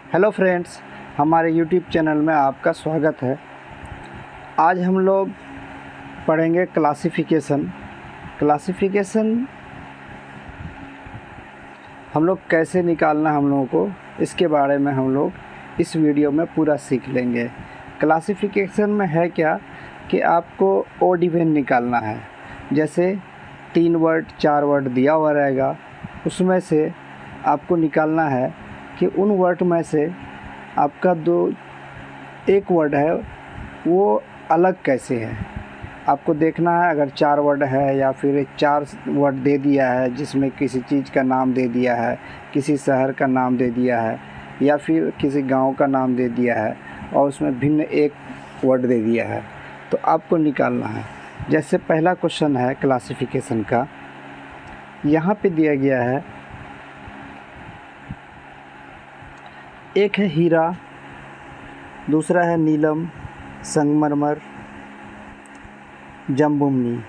Hello friends, हमारे YouTube channel में आपका स्वागत है। आज हम लोग पढ़ेंगे क्लासिफिकेशन हम लोग कैसे निकालना हम लोगों को, इसके बारे में हम लोग इस वीडियो में पूरा सीख लेंगे। क्लासिफिकेशन में है क्या कि आपको ओड इवन निकालना है। जैसे 3 वर्ड 4 वर्ड दिया हुआ रहेगा, उसमें से आपको निकालना है कि उन वर्ड में से आपका एक वर्ड है वो अलग कैसे है। आपको देखना है, अगर 4 वर्ड है या फिर 4 वर्ड दे दिया है जिसमें किसी चीज़ का नाम दे दिया है, किसी शहर का नाम दे दिया है या फिर किसी गांव का नाम दे दिया है और उसमें भिन्न एक वर्ड दे दिया है, तो आपको निकालना है। जैसे पहला क्वेश्चन है क्लासिफिकेशन का, यहाँ पे दिया गया है, एक है हीरा, दूसरा है नीलम, संगमरमर, जम्बुमनी।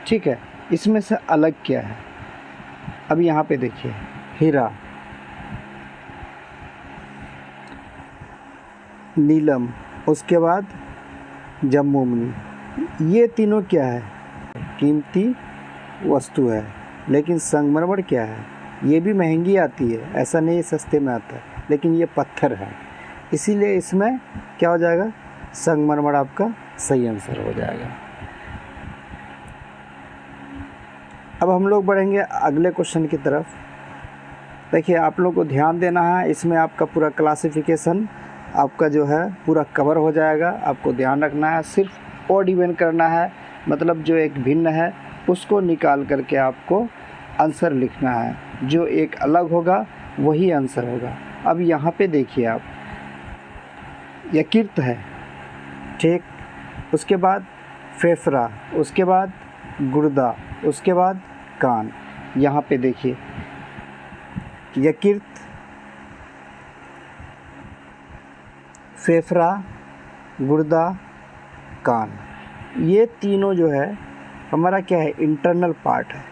ठीक है, इसमें से अलग क्या है? अब यहाँ पे देखिए, हीरा, नीलम, उसके बाद जम्बुमनी, ये तीनों क्या है? कीमती वस्तु है। लेकिन संगमरमर क्या है? ये भी महंगी आती है, ऐसा नहीं सस्ते में आता है, लेकिन ये पत्थर है, इसीलिए इसमें क्या हो जाएगा? संगमरमर आपका सही आंसर हो जाएगा। अब हम लोग बढ़ेंगे अगले क्वेश्चन की तरफ। देखिए, आप लोग को ध्यान देना है, इसमें आपका पूरा क्लासिफिकेशन आपका जो है पूरा कवर हो जाएगा। आपको ध्यान रखना है, सिर्फ ओड इवन करना है, मतलब जो एक भिन्न है उसको निकाल करके आपको आंसर लिखना है। जो एक अलग होगा वही आंसर होगा। अब यहाँ पे देखिए आप, यकृत है, ठीक, उसके बाद फेफड़ा, उसके बाद गुर्दा, उसके बाद कान। यहाँ पे देखिए, यकृत, फेफड़ा, गुर्दा, कान, ये तीनों जो है हमारा क्या है? इंटरनल पार्ट है।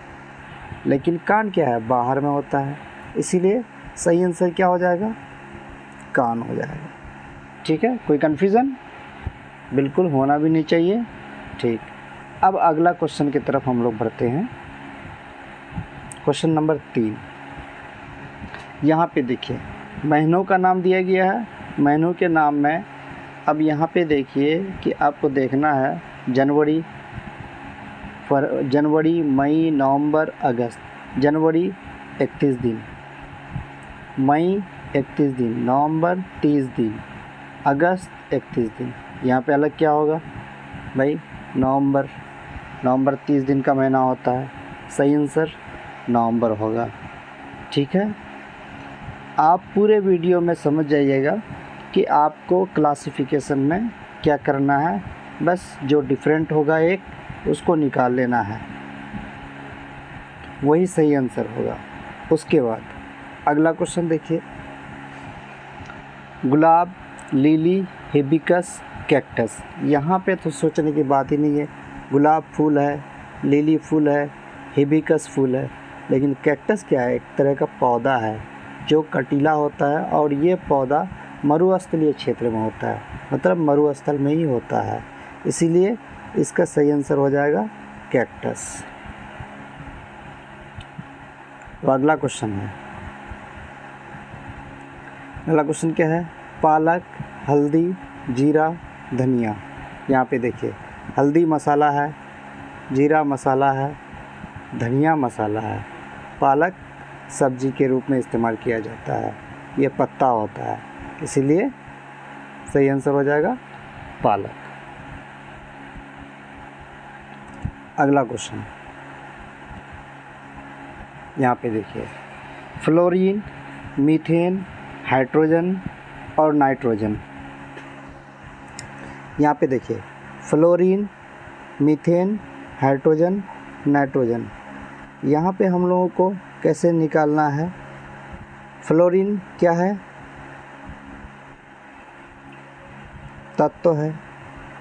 लेकिन कान क्या है? बाहर में होता है, इसीलिए सही आंसर क्या हो जाएगा? कान हो जाएगा। ठीक है, कोई कन्फ्यूज़न बिल्कुल होना भी नहीं चाहिए। ठीक, अब अगला क्वेश्चन की तरफ हम लोग बढ़ते हैं। क्वेश्चन नंबर 3, यहाँ पे देखिए, महीनों का नाम दिया गया है। महीनों के नाम में अब यहाँ पे देखिए कि आपको देखना है जनवरी, मई, नवंबर, अगस्त। जनवरी 31 दिन, मई 31 दिन, नवंबर 30 दिन, अगस्त 31 दिन। यहाँ पे अलग क्या होगा भाई? नवंबर 30 दिन का महीना होता है, सही आंसर नवंबर होगा। ठीक है, आप पूरे वीडियो में समझ जाइएगा कि आपको क्लासिफिकेशन में क्या करना है। बस जो डिफरेंट होगा एक, उसको निकाल लेना है, वही सही आंसर होगा। उसके बाद अगला क्वेश्चन देखिए, गुलाब, लिली, हिबिस्कस, कैक्टस। यहाँ पे तो सोचने की बात ही नहीं है। गुलाब फूल है, लिली फूल है, हिबिस्कस फूल है, लेकिन कैक्टस क्या है? एक तरह का पौधा है जो कटीला होता है, और ये पौधा मरुस्थलीय क्षेत्र में होता है, मतलब मरुस्थल में ही होता है, इसीलिए इसका सही आंसर हो जाएगा कैक्टस। तो अगला क्वेश्चन है, अगला क्वेश्चन क्या है? पालक, हल्दी, जीरा, धनिया। यहाँ पे देखिए, हल्दी मसाला है, जीरा मसाला है, धनिया मसाला है। पालक सब्जी के रूप में इस्तेमाल किया जाता है, ये पत्ता होता है, इसीलिए सही आंसर हो जाएगा पालक। अगला क्वेश्चन यहाँ पे देखिए, फ्लोरीन, मीथेन, हाइड्रोजन और नाइट्रोजन। यहाँ पे देखिए, फ्लोरीन, मीथेन, हाइड्रोजन, नाइट्रोजन। यहाँ पे हम लोगों को कैसे निकालना है? फ्लोरीन क्या है? तत्व है।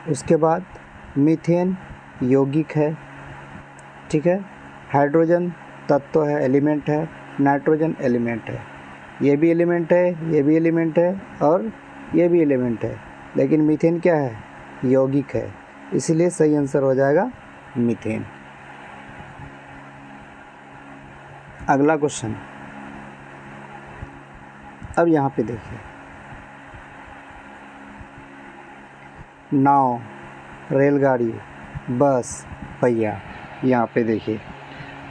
उसके बाद मीथेन यौगिक है, ठीक है। हाइड्रोजन तत्व है, एलिमेंट है। नाइट्रोजन एलिमेंट है। ये भी एलिमेंट है, ये भी एलिमेंट है और ये भी एलिमेंट है, लेकिन मीथेन क्या है, यौगिक है, इसलिए सही आंसर हो जाएगा मीथेन। अगला क्वेश्चन, अब यहाँ पे देखिए, नाव, रेलगाड़ी, बस, पहिया। यहाँ पे देखिए,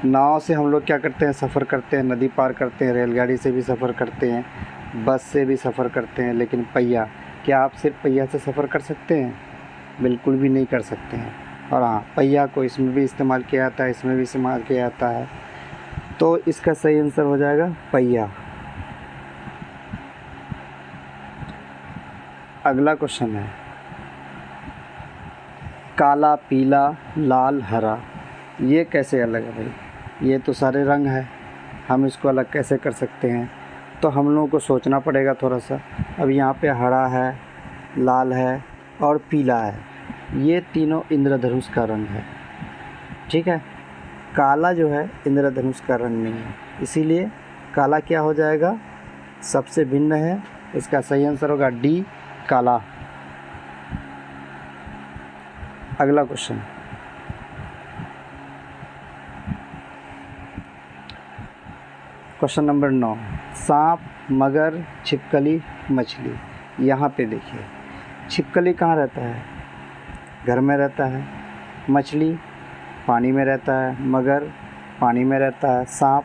नाव से हम लोग क्या करते हैं, सफ़र करते हैं, नदी पार करते हैं, रेलगाड़ी से भी सफ़र करते हैं, बस से भी सफ़र करते हैं, लेकिन पहिया, क्या आप सिर्फ पहिया से सफ़र कर सकते हैं? बिल्कुल भी नहीं कर सकते हैं। और हाँ, पहिया को इसमें भी इस्तेमाल किया जाता है, इसमें भी इस्तेमाल किया जाता है, तो इसका सही आंसर हो जाएगा पहिया। अगला क्वेश्चन है, काला, पीला, लाल, हरा, ये कैसे अलग है भाई? ये तो सारे रंग है, हम इसको अलग कैसे कर सकते हैं? तो हम लोगों को सोचना पड़ेगा थोड़ा सा। अब यहाँ पे हरा है, लाल है और पीला है, ये तीनों इंद्रधनुष का रंग है, ठीक है। काला जो है इंद्रधनुष का रंग नहीं है, इसीलिए काला क्या हो जाएगा, सबसे भिन्न है। इसका सही आंसर होगा डी, काला। अगला क्वेश्चन, क्वेश्चन नंबर 9, सांप, मगर, छिपकली, मछली। यहाँ पे देखिए, छिपकली कहाँ रहता है, घर में रहता है, मछली पानी में रहता है, मगर पानी में रहता है, सांप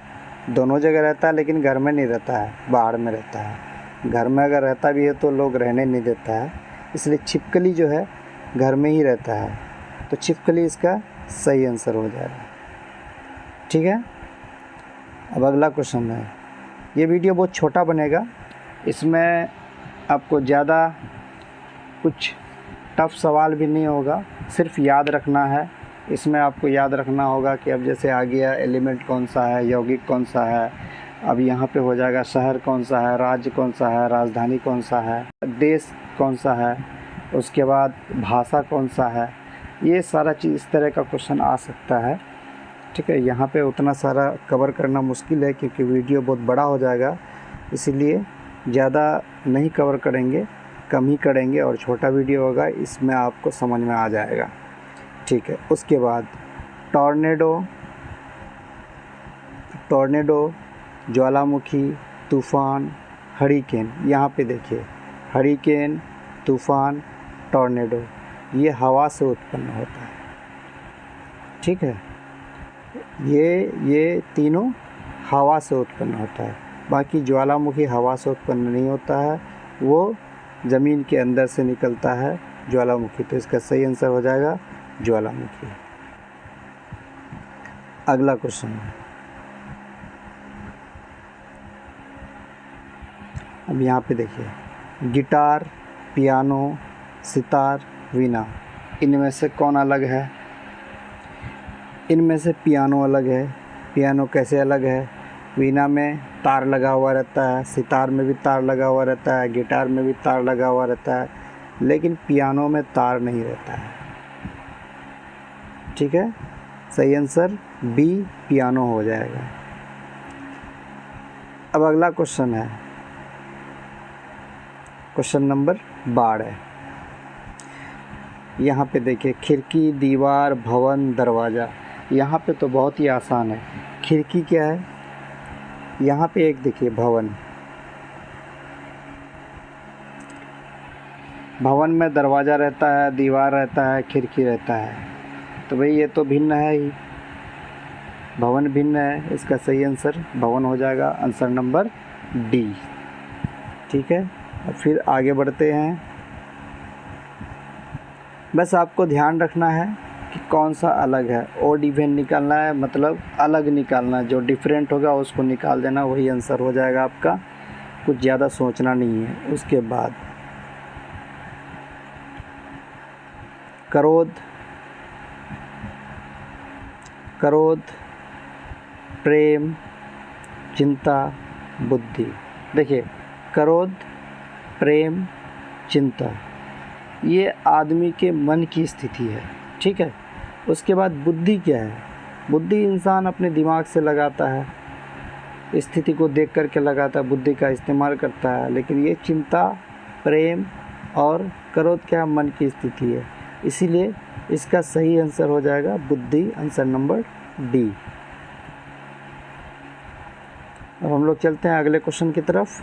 दोनों जगह रहता है, लेकिन घर में नहीं रहता है, बाहर में रहता है। घर में अगर रहता भी है तो लोग रहने नहीं देता है, इसलिए छिपकली जो है घर में ही रहता है, तो छिपकली इसका सही आंसर हो जाएगा, ठीक है। अब अगला क्वेश्चन है, ये वीडियो बहुत छोटा बनेगा, इसमें आपको ज़्यादा कुछ टफ सवाल भी नहीं होगा, सिर्फ याद रखना है। इसमें आपको याद रखना होगा कि अब जैसे आ गया एलिमेंट कौन सा है, यौगिक कौन सा है, अब यहाँ पे हो जाएगा शहर कौन सा है, राज्य कौन सा है, राजधानी कौन सा है, देश कौन सा है, उसके बाद भाषा कौन सा है, ये सारा चीज़ इस तरह का क्वेश्चन आ सकता है, ठीक है। यहाँ पे उतना सारा कवर करना मुश्किल है क्योंकि वीडियो बहुत बड़ा हो जाएगा, इसीलिए ज़्यादा नहीं कवर करेंगे, कम ही करेंगे और छोटा वीडियो होगा, इसमें आपको समझ में आ जाएगा, ठीक है। उसके बाद टॉर्नेडो, ज्वालामुखी, तूफ़ान, हरिकेन। यहाँ पे देखिए, हरिकेन, तूफ़ान, टॉर्नेडो, ये हवा से उत्पन्न होता है, ठीक है। ये तीनों हवा से उत्पन्न होता है, बाकी ज्वालामुखी हवा से उत्पन्न नहीं होता है, वो ज़मीन के अंदर से निकलता है ज्वालामुखी, तो इसका सही आंसर हो जाएगा ज्वालामुखी। अगला क्वेश्चन है, अब यहाँ पे देखिए, गिटार, पियानो, सितार, वीणा, इनमें से कौन अलग है? इनमें से पियानो अलग है। पियानो कैसे अलग है? वीणा में तार लगा हुआ रहता है, सितार में भी तार लगा हुआ रहता है, गिटार में भी तार लगा हुआ रहता है, लेकिन पियानो में तार नहीं रहता है, ठीक है। सही आंसर बी, पियानो हो जाएगा। अब अगला क्वेश्चन है, क्वेश्चन नंबर 12। यहाँ पे देखिए, खिड़की, दीवार, भवन, दरवाज़ा। यहाँ पे तो बहुत ही आसान है। खिड़की क्या है? यहाँ पे एक देखिए, भवन, भवन में दरवाज़ा रहता है, दीवार रहता है, खिड़की रहता है, तो भाई ये तो भिन्न है ही, भवन भिन्न है, इसका सही आंसर भवन हो जाएगा, आंसर नंबर डी, ठीक है। अब फिर आगे बढ़ते हैं। बस आपको ध्यान रखना है कि कौन सा अलग है, ओड इवन निकालना है, मतलब अलग निकालना, जो डिफरेंट होगा उसको निकाल देना, वही आंसर हो जाएगा आपका, कुछ ज़्यादा सोचना नहीं है। उसके बाद क्रोध, प्रेम, चिंता, बुद्धि। देखिए, क्रोध, प्रेम, चिंता, ये आदमी के मन की स्थिति है, ठीक है। उसके बाद बुद्धि क्या है? बुद्धि इंसान अपने दिमाग से लगाता है, स्थिति को देख करके लगाता है, बुद्धि का इस्तेमाल करता है, लेकिन ये चिंता, प्रेम और क्रोध क्या मन की स्थिति है। इसीलिए इसका सही आंसर हो जाएगा बुद्धि, आंसर नंबर डी। अब हम लोग चलते हैं अगले क्वेश्चन की तरफ।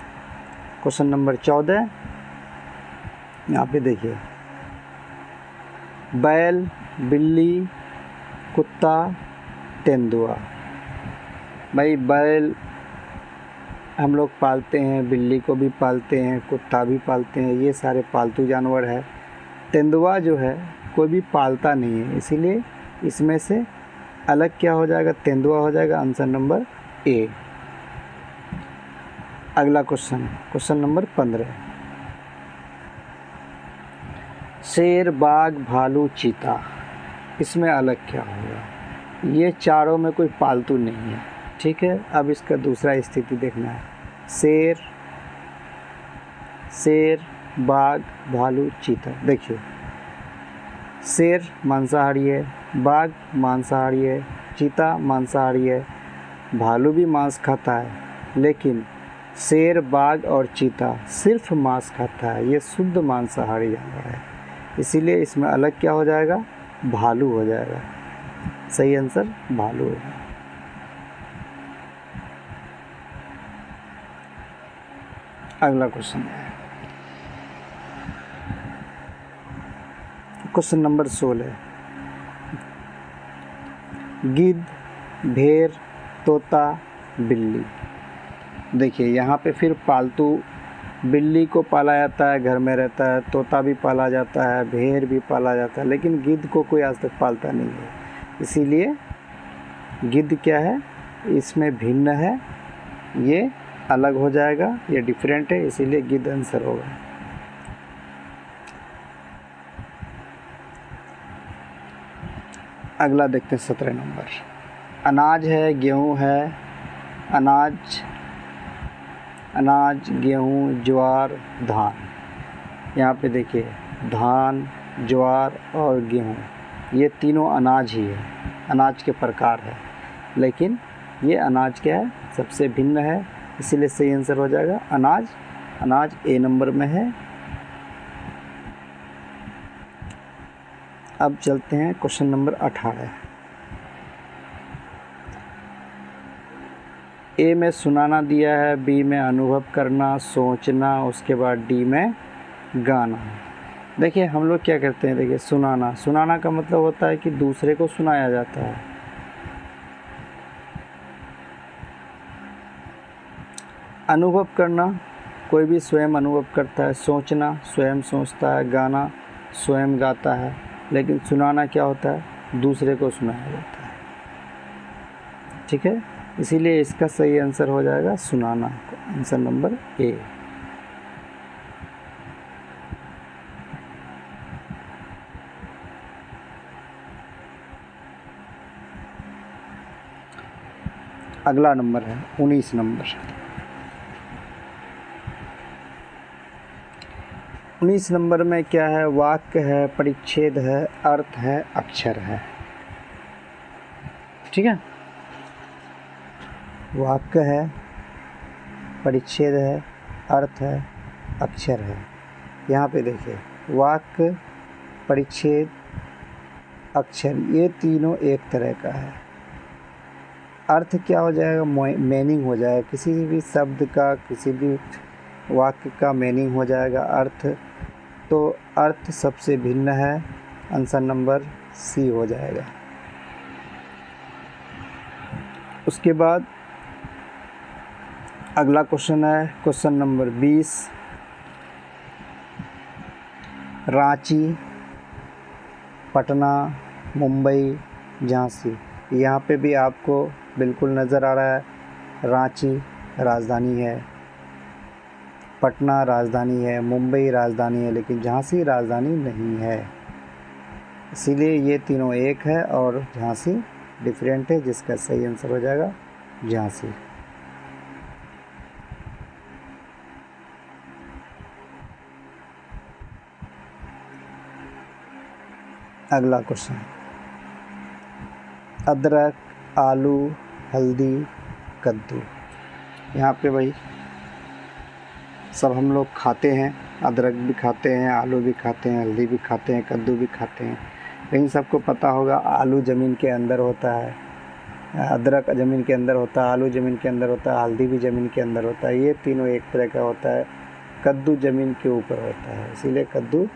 क्वेश्चन नंबर 14, यहाँ पे देखिए, बैल, बिल्ली, कुत्ता, तेंदुआ। भाई बैल हम लोग पालते हैं, बिल्ली को भी पालते हैं, कुत्ता भी पालते हैं, ये सारे पालतू जानवर है। तेंदुआ जो है कोई भी पालता नहीं है, इसीलिए इसमें से अलग क्या हो जाएगा, तेंदुआ हो जाएगा, आंसर नंबर ए। अगला क्वेश्चन, क्वेश्चन नंबर 15, शेर, बाघ, भालू, चीता, इसमें अलग क्या होगा। ये चारों में कोई पालतू नहीं है, ठीक है। अब इसका दूसरा स्थिति देखना है, शेर, बाघ, भालू, चीता। देखिए, शेर मांसाहारी है, बाघ मांसाहारी है, चीता मांसाहारी है, भालू भी मांस खाता है, लेकिन शेर, बाघ और चीता सिर्फ मांस खाता है, ये शुद्ध मांसाहारी जानवर है। इसीलिए इसमें अलग क्या हो जाएगा, भालू हो जाएगा। सही आंसर भालू होगा। अगला क्वेश्चन है क्वेश्चन नंबर 16, गिद्ध, भेड़, तोता, बिल्ली। देखिए यहाँ पे फिर पालतू बिल्ली को पाला जाता है, घर में रहता है, तोता भी पाला जाता है, भेड़ भी पाला जाता है, लेकिन गिद्ध को कोई आज तक पालता नहीं है। इसीलिए गिद्ध क्या है, इसमें भिन्न है, ये अलग हो जाएगा, ये डिफरेंट है, इसीलिए गिद्ध आंसर होगा। अगला देखते हैं 17 नंबर, अनाज है, गेहूँ है, अनाज, गेहूँ, ज्वार, धान। यहाँ पे देखिए धान, ज्वार और गेहूँ, ये तीनों अनाज ही है, अनाज के प्रकार है, लेकिन ये अनाज क्या है, सबसे भिन्न है, इसीलिए सही आंसर हो जाएगा अनाज। अनाज ए नंबर में है। अब चलते हैं क्वेश्चन नंबर 18। ए में सुनाना दिया है, बी में अनुभव करना, सोचना, उसके बाद डी में गाना। देखिए हम लोग क्या करते हैं, देखिए सुनाना का मतलब होता है कि दूसरे को सुनाया जाता है। अनुभव करना, कोई भी स्वयं अनुभव करता है, सोचना स्वयं सोचता है, गाना स्वयं गाता है, लेकिन सुनाना क्या होता है, दूसरे को सुनाया जाता है, ठीक है। इसीलिए इसका सही आंसर हो जाएगा सुनाना, आंसर नंबर ए। अगला नंबर है 19 नंबर। 19 नंबर में क्या है, वाक्य है, परिच्छेद है, अर्थ है, अक्षर है, ठीक है। वाक्य है, परिच्छेद है, अर्थ है, अक्षर है। यहाँ पे देखिए वाक्य, परिच्छेद, अक्षर, ये तीनों एक तरह का है। अर्थ क्या हो जाएगा, मीनिंग हो जाएगा, किसी भी शब्द का, किसी भी वाक्य का मीनिंग हो जाएगा अर्थ। तो अर्थ सबसे भिन्न है, आंसर नंबर सी हो जाएगा। उसके बाद अगला क्वेश्चन है क्वेश्चन नंबर 20, रांची, पटना, मुंबई, झांसी। यहाँ पे भी आपको बिल्कुल नज़र आ रहा है, रांची राजधानी है, पटना राजधानी है, मुंबई राजधानी है, लेकिन झांसी राजधानी नहीं है। इसीलिए ये तीनों एक है और झांसी डिफरेंट है, जिसका सही आंसर हो जाएगा झांसी। अगला क्वेश्चन, अदरक, आलू, हल्दी, कद्दू। यहाँ पे भाई सब हम लोग खाते हैं, अदरक भी खाते हैं, आलू भी खाते हैं, हल्दी भी खाते हैं, कद्दू भी खाते हैं। लेकिन सबको पता होगा आलू ज़मीन के अंदर होता है, अदरक ज़मीन के अंदर होता है, आलू ज़मीन के अंदर होता है, हल्दी भी ज़मीन के अंदर होता है। ये तीनों एक तरह का होता है। कद्दू ज़मीन के ऊपर होता है, इसीलिए कद्दू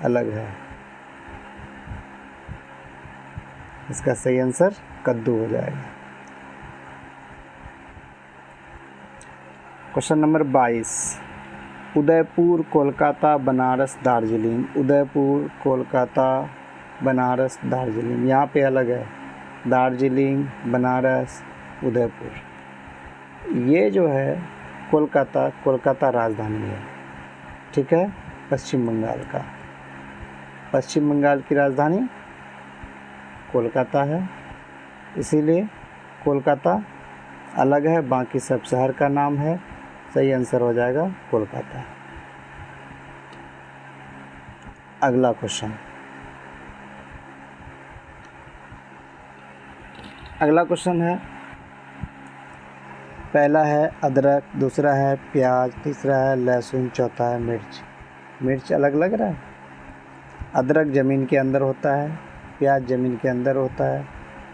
अलग है। इसका सही आंसर कद्दू हो जाएगा। Question number 22, Udaipur, Kolkata, Banaras, Darjeeling. उदयपुर, कोलकाता, बनारस, दार्जिलिंग। यहाँ पे अलग है, दार्जिलिंग, बनारस, उदयपुर। ये जो है कोलकाता, कोलकाता राजधानी है, ठीक है, पश्चिम बंगाल का। पश्चिम बंगाल की राजधानी कोलकाता है, इसीलिए कोलकाता अलग है, बाकी सब शहर का नाम है। सही आंसर हो जाएगा कोलकाता। अगला क्वेश्चन, अगला क्वेश्चन है, पहला है अदरक, दूसरा है प्याज, तीसरा है लहसुन, चौथा है मिर्च। मिर्च अलग लग रहा है। अदरक ज़मीन के अंदर होता है, प्याज ज़मीन के अंदर होता है,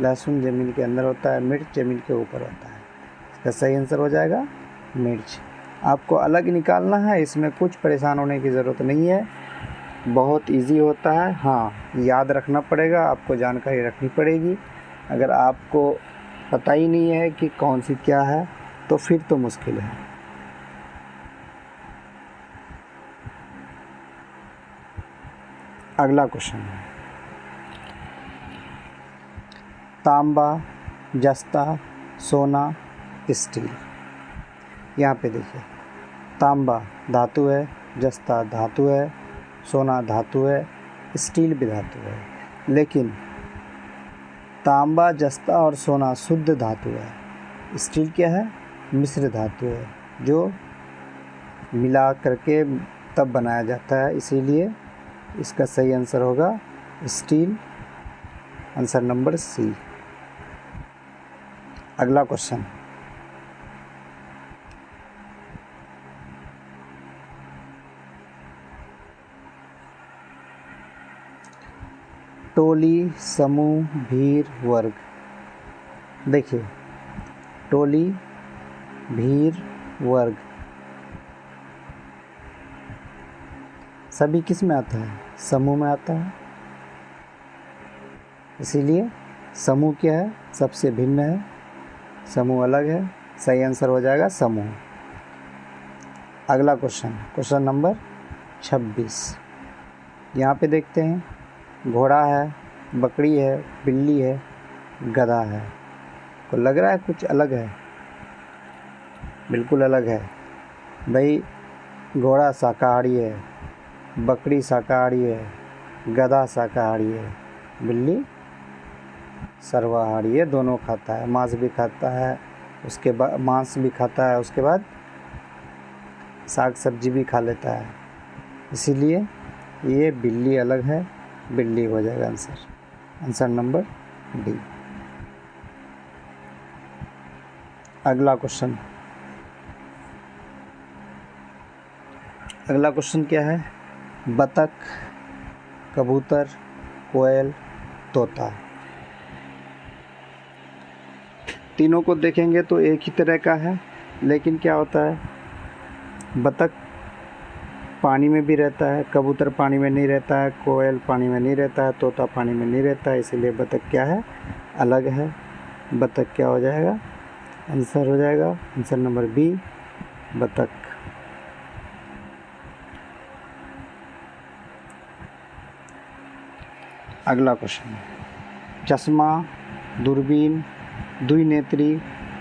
लहसुन ज़मीन के अंदर होता है, मिर्च ज़मीन के ऊपर होता है। इसका सही आंसर हो जाएगा मिर्च। आपको अलग निकालना है, इसमें कुछ परेशान होने की ज़रूरत नहीं है, बहुत इजी होता है। हाँ, याद रखना पड़ेगा, आपको जानकारी रखनी पड़ेगी। अगर आपको पता ही नहीं है कि कौन सी क्या है तो फिर तो मुश्किल है। अगला क्वेश्चन है, तांबा, जस्ता, सोना, स्टील। यहाँ पे देखिए, तांबा धातु है, जस्ता धातु है, सोना धातु है, स्टील भी धातु है। लेकिन तांबा, जस्ता और सोना शुद्ध धातु है। स्टील क्या है? मिश्र धातु है, जो मिला करके तब बनाया जाता है, इसीलिए इसका सही आंसर होगा स्टील, आंसर नंबर सी। अगला क्वेश्चन, टोली, समूह, भीड़, वर्ग। देखिए, टोली, भीड़, वर्ग सभी किस में आता है? समूह में आता है। इसीलिए समूह क्या है? सबसे भिन्न है, समूह अलग है। सही आंसर हो जाएगा समूह। अगला क्वेश्चन, क्वेश्चन नंबर 26। यहाँ पे देखते हैं, घोड़ा है, बकरी है, बिल्ली है, गधा है। तो लग रहा है कुछ अलग है, बिल्कुल अलग है भाई। घोड़ा शाकाहारी है, बकरी शाकाहारी है, गधा शाकाहारी है, बिल्ली सर्वाहारी है, दोनों खाता है, मांस भी खाता है, उसके बाद मांस भी खाता है, उसके बाद साग सब्जी भी खा लेता है। इसीलिए ये बिल्ली अलग है, बिल्ली हो जाएगा आंसर, आंसर नंबर डी। अगला क्वेश्चन, अगला क्वेश्चन क्या है? बतख, कबूतर, कोयल, तोता। तीनों को देखेंगे तो एक ही तरह का है, लेकिन क्या होता है, बतख पानी में भी रहता है, कबूतर पानी में नहीं रहता है, कोयल पानी में नहीं रहता है, तोता पानी में नहीं रहता है। इसीलिए बतख क्या है? अलग है। बतख क्या हो जाएगा? आंसर हो जाएगा आंसर नंबर बी, बतख। अगला क्वेश्चन, चश्मा, दूरबीन, द्विनेत्री,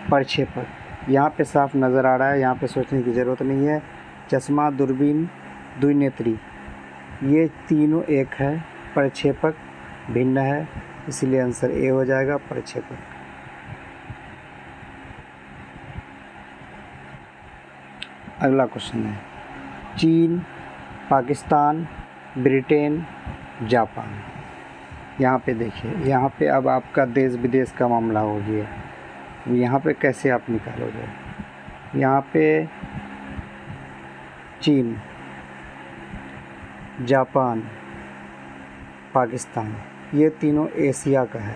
प्रक्षेपक। यहाँ पे साफ नज़र आ रहा है, यहाँ पे सोचने की ज़रूरत नहीं है। चश्मा, दूरबीन, द्विनेत्री ये तीनों एक है, प्रक्षेपक भिन्न है, इसलिए आंसर ए हो जाएगा, प्रक्षेपक। अगला क्वेश्चन है, चीन, पाकिस्तान, ब्रिटेन, जापान। यहाँ पे देखिए, यहाँ पे अब आपका देश विदेश का मामला हो गया। यहाँ पे कैसे आप निकालोगे? यहाँ पे चीन, जापान, पाकिस्तान, ये तीनों एशिया का है।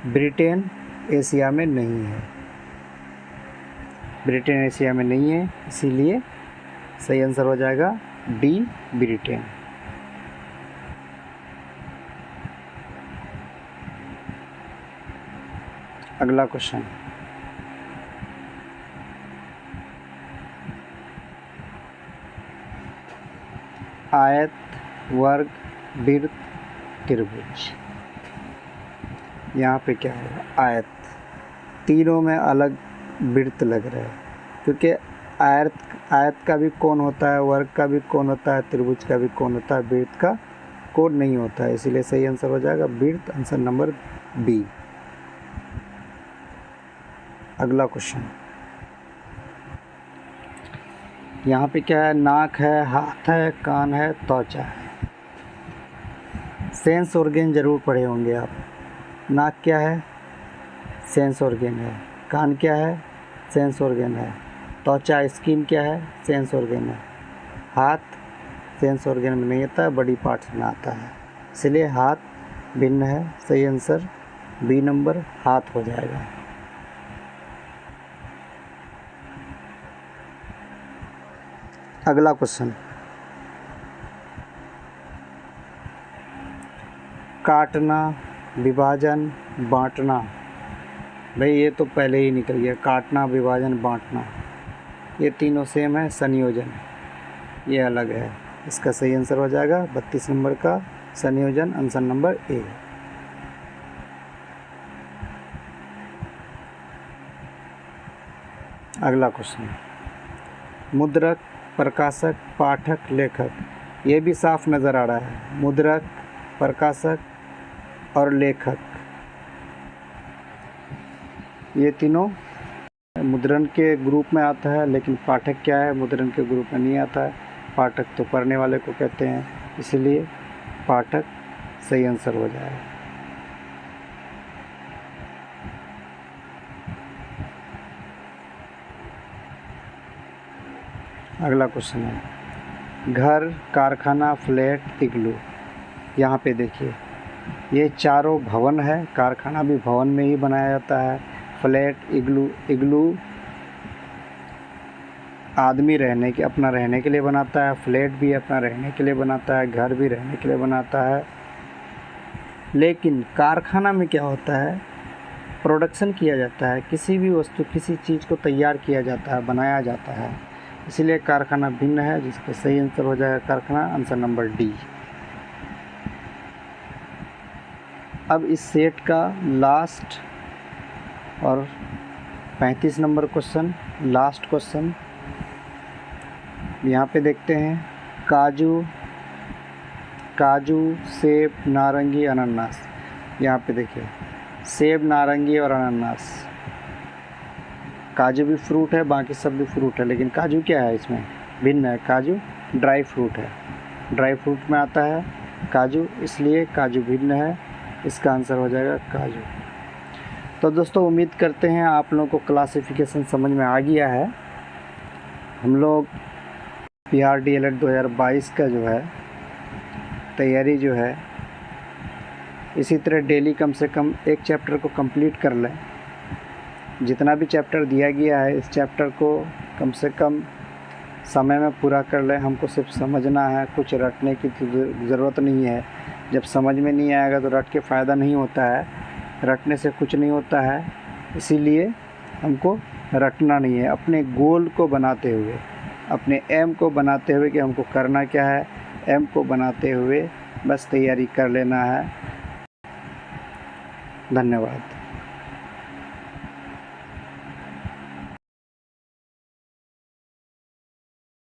ब्रिटेन एशिया में नहीं है, ब्रिटेन एशिया में नहीं है, इसीलिए सही आंसर हो जाएगा डी, ब्रिटेन। अगला क्वेश्चन, आयत, वर्ग, वृत्त, त्रिभुज। यहाँ पे क्या है, आयत। तीनों में अलग वृत्त लग रहा है, क्योंकि आयत का भी कोण होता है, वर्ग का भी कोण होता है, त्रिभुज का भी कोण होता है, वृत्त का कोण नहीं होता है, इसलिए सही आंसर हो जाएगा वृत्त, आंसर नंबर बी। अगला क्वेश्चन, यहाँ पे क्या है, नाक है, हाथ है, कान है, त्वचा है। सेंस ऑर्गन जरूर पढ़े होंगे आप। नाक क्या है, सेंस ऑर्गन है। कान क्या है, सेंस ऑर्गन है। त्वचा स्किन क्या है, सेंस ऑर्गन है। हाथ सेंस ऑर्गन में नहीं आता है, बॉडी पार्ट्स में आता है, इसलिए हाथ भिन्न है। सही आंसर बी नंबर, हाथ हो जाएगा। अगला क्वेश्चन, काटना, विभाजन, बांटना। भाई ये तो पहले ही निकल गया, काटना, विभाजन, बांटना, ये तीनों सेम है। संयोजन ये अलग है, इसका सही आंसर हो जाएगा 32 नंबर का संयोजन, आंसर नंबर ए। अगला क्वेश्चन, मुद्रक, प्रकाशक, पाठक, लेखक। ये भी साफ नज़र आ रहा है, मुद्रक, प्रकाशक और लेखक, ये तीनों मुद्रण के ग्रुप में आता है, लेकिन पाठक क्या है, मुद्रण के ग्रुप में नहीं आता है। पाठक तो पढ़ने वाले को कहते हैं, इसलिए पाठक सही आंसर हो जाएगा। अगला क्वेश्चन है, घर, कारखाना, फ्लैट, इग्लू। यहाँ पे देखिए, ये चारों भवन है। कारखाना भी भवन में ही बनाया जाता है। फ्लैट, इग्लू आदमी अपना रहने के लिए बनाता है। फ्लैट भी अपना रहने के लिए बनाता है, घर भी रहने के लिए बनाता है। लेकिन कारखाना में क्या होता है, प्रोडक्शन किया जाता है, किसी भी वस्तु, किसी चीज़ को तैयार किया जाता है, बनाया जाता है, इसलिए कारखाना भिन्न है, जिसका सही आंसर हो जाएगा कारखाना, आंसर नंबर डी। अब इस सेट का लास्ट और 35 नंबर क्वेश्चन, लास्ट क्वेश्चन यहाँ पे देखते हैं। काजू, सेब, नारंगी, अनानास। यहाँ पे देखिए, सेब, नारंगी और अनानास। काजू भी फ्रूट है, बाकी सब भी फ्रूट है, लेकिन काजू क्या है, इसमें भिन्न है। काजू ड्राई फ्रूट है, ड्राई फ्रूट में आता है काजू, इसलिए काजू भिन्न है, इसका आंसर हो जाएगा काजू। तो दोस्तों, उम्मीद करते हैं आप लोगों को क्लासिफिकेशन समझ में आ गया है। हम लोग बिहार DLED 2022 का जो है तैयारी जो है, इसी तरह डेली कम से कम एक चैप्टर को कंप्लीट कर लें। जितना भी चैप्टर दिया गया है, इस चैप्टर को कम से कम समय में पूरा कर लें। हमको सिर्फ समझना है, कुछ रटने की ज़रूरत नहीं है। जब समझ में नहीं आएगा तो रट के फ़ायदा नहीं होता है, रटने से कुछ नहीं होता है, इसीलिए हमको रटना नहीं है। अपने गोल को बनाते हुए, अपने एम को बनाते हुए कि हमको करना क्या है, एम को बनाते हुए बस तैयारी कर लेना है। धन्यवाद।